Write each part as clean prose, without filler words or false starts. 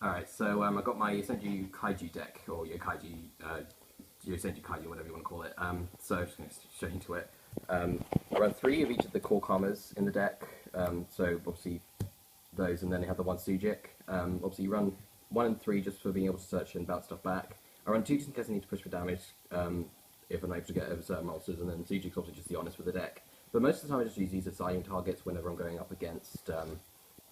Alright, so I got my Yosenju Kaiju deck, or Yokaiju, Yosenju Kaiju, whatever you want to call it. So just going to straight into it. I run 3 of each of the core commas in the deck, so obviously those, and then they have the 1 Sujik. Obviously you run 1 and 3 just for being able to search and bounce stuff back. I run 2 just in case I need to push for damage, if I'm able to get over certain monsters, and then Sujik's obviously just the honest with the deck. But most of the time I just use these as siding targets whenever I'm going up against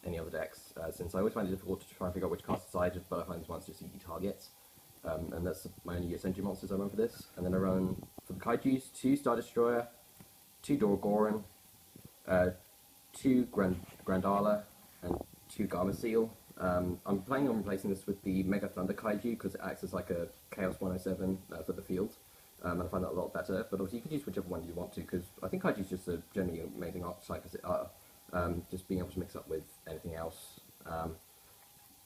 any other decks, since I always find it difficult to try and figure out which cards are sided, but I find this one's just easy targets. And that's my only Yosenju monsters I run for this. And then I run, for the Kaijus, 2 Star Destroyer, 2 Dorogoran, 2 Grandala, and 2 Garma Seal. I'm planning on replacing this with the Mega Thunder Kaiju because it acts as like a Chaos 107 for the field. And I find that a lot better, but obviously you can use whichever one you want to, because I think Kaiju is just a generally amazing archetype as it are. Just being able to mix up with anything else.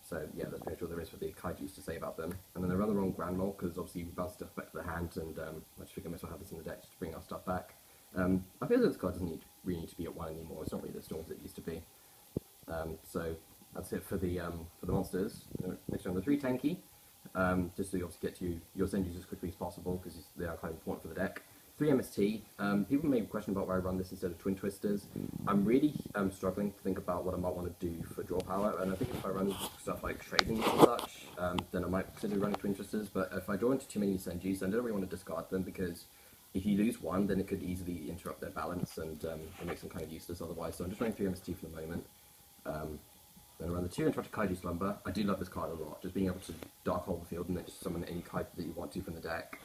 So yeah, that's pretty much all there is for the Kaijus to say about them. And then I run the wrong Grand Mole, because obviously we bounce stuff back to the hand, and I just figure I might as well have this in the deck just to bring our stuff back. I feel that this card doesn't really need to be at 1 anymore, it's not really the storms it used to be. So that's it for the monsters. Next one, the 3 Tenki. Just so you obviously get to your Senjus as quickly as possible, because they are kind of important for the deck. 3 MST. People may question about why I run this instead of Twin Twisters. I'm really struggling to think about what I might want to do for draw power, and I think if I run stuff like trading and such, then I might consider running Twin Twisters, but if I draw into too many Senjus, then I don't really want to discard them, because if you lose one, then it could easily interrupt their balance, and it makes them kind of useless otherwise, so I'm just running 3 MST for the moment. Then around the 2 Interrupted Kaiju Slumber. I do love this card a lot, just being able to Dark Hole the field and then just summon any Kaiju that you want to from the deck,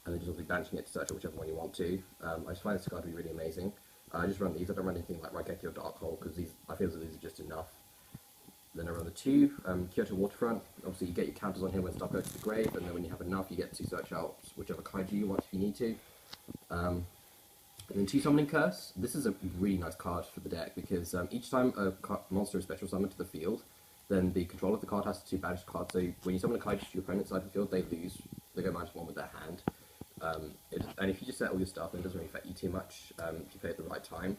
and then just obviously banishing it to search or whichever one you want to. I just find this card to be really amazing. I just run these, I don't run anything like Raigeki or Dark Hole, because I feel that these are just enough. Then I run the 2, Kyoto Waterfront. Obviously you get your counters on here when stuff goes to the grave, and then when you have enough you get to search out whichever Kaiju you want if you need to. And then 2 Summoning Curse. This is a really nice card for the deck, because each time a monster is special summoned to the field, then the controller of the card has to banish the card, so when you summon a Kaiju to your opponent's side of the field, they lose. They go -1 with their hand. And if you just set all your stuff, then it doesn't really affect you too much if you play at the right time.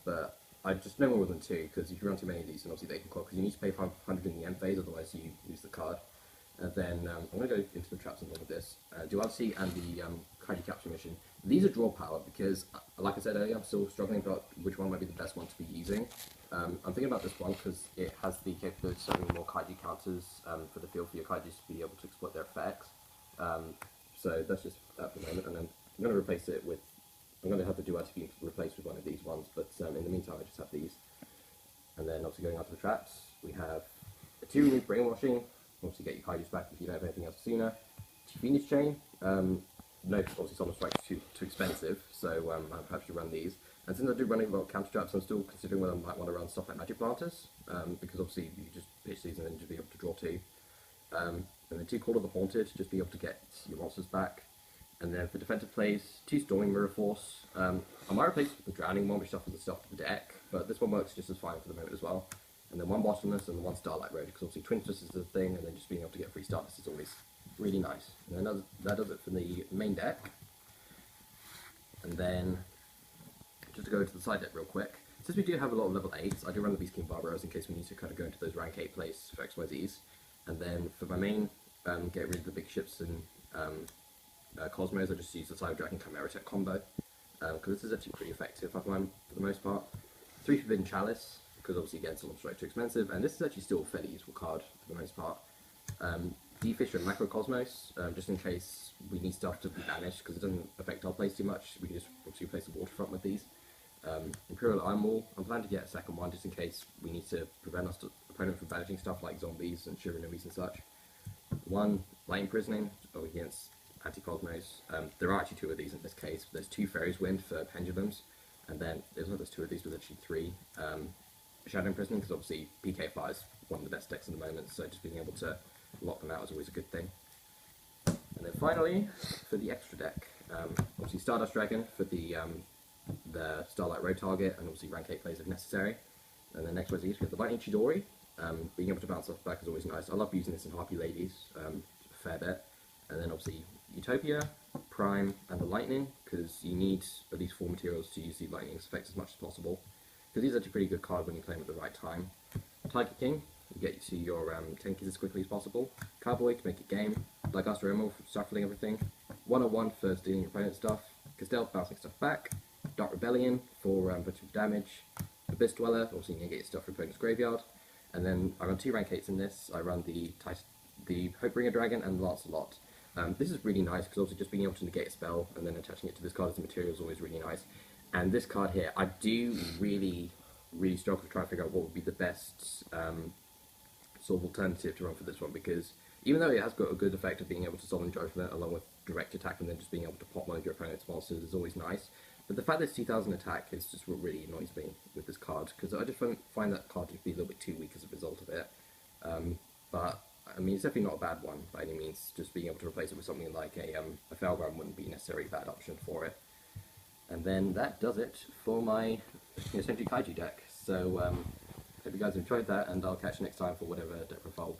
But I just no more than 2, because if you run too many of these, then obviously they can clock, because you need to pay 500 in the end phase, otherwise you lose the card. And then I'm going to go into the traps along with this. Duality and the Kaiju Capture Mission. These are draw power, because, like I said earlier, I'm still struggling about which one might be the best one to be using. I'm thinking about this one because it has the capability of serving more Kaiju counters for the field for your Kaijus to be able to exploit their effects. So that's just that for the moment, and then I'm going to replace it with, I'm going to have the Duality be replaced with one of these ones, but in the meantime I just have these. And then obviously going on to the traps, we have a 2 Renewed Brainwashing, obviously get your Kaijus back if you don't have anything else sooner. 2 Phoenix Chain, no, obviously Solemn Strike's too expensive, so I'll perhaps you run these. And since I do running a lot of counter traps, I'm still considering whether I might want to run stuff like Magic Planters, because obviously you just pitch these and then just be able to draw 2. And then 2 Call of the Haunted, just be able to get your monsters back. And then for defensive plays, 2 Storming Mirror Force. I might replace it with the Drowning one, which shuffles the stuff to the deck, but this one works just as fine for the moment as well. And then 1 Bottomless and 1 Starlight Road, because obviously Twin Twist is the thing, and then just being able to get free Stardust is always really nice. And then that does it for the main deck. And then, just to go into the side deck real quick, since we do have a lot of level 8s, I do run the Beast King Barbaros in case we need to kind of go into those rank 8 plays for XYZs. And then for my main, get rid of the big ships and Cosmos, I just use the Cyber Dragon Chimera Tech combo, because this is actually pretty effective, I find, for the most part. 3 Forbidden Chalice, because obviously again, Solemn Strike too expensive, and this is actually still a fairly useful card for the most part. D-Fish and Macrocosmos, just in case we need stuff to be banished, because it doesn't affect our plays too much, we can just obviously replace the Waterfront with these. Imperial Iron Wall, I'm planning to get a second one just in case we need to prevent our opponent from banishing stuff like zombies and Shirinomis and such. 1 Light Imprisoning against Anti-Cosmos. There are actually 2 of these in this case. There's 2 Fairies Wind for Pendulums, and then there's 2 of these, but actually 3. Shadow Imprisoning, because obviously PK5 is one of the best decks at the moment, so just being able to lock them out is always a good thing. And then finally, for the extra deck, obviously Stardust Dragon for the Starlight Road target, and obviously rank 8 plays if necessary. And then next we have the Lightning Chidori. Being able to bounce off back is always nice. I love using this in Harpy Ladies a fair bit. And then obviously Utopia, Prime, and the Lightning, because you need at least 4 materials to use the Lightning's effects as much as possible. Because these are actually a pretty good card when you play them at the right time. Tiger King, you get to your Tenkis as quickly as possible. Cowboy to make a game. Lygaster Emerald for shuffling everything. 101 for stealing your opponent's stuff. Castell bouncing stuff back. Dark Rebellion for bunch of damage. Abyss Dweller, also you can get your stuff from your opponent's graveyard. And then I run 2 rank 8s in this. I run the Hopebringer Dragon and Lancelot. This is really nice because also just being able to negate a spell and then attaching it to this card as a material is always really nice. And this card here, I do really struggle to try and figure out what would be the best sort of alternative to run for this one, because even though it has got a good effect of being able to Solemn Judgment along with direct attack and then just being able to pop one of your opponent's monsters is always nice, but the fact that it's 2000 attack is just what really annoys me with this card, because I just find that card to be a little bit too weak as a result of it. But I mean, it's definitely not a bad one by any means. Just being able to replace it with something like a Felgram wouldn't be necessarily a bad option for it. And then that does it for my Yosenju Kaiju deck. So hope you guys enjoyed that, and I'll catch you next time for whatever deck profile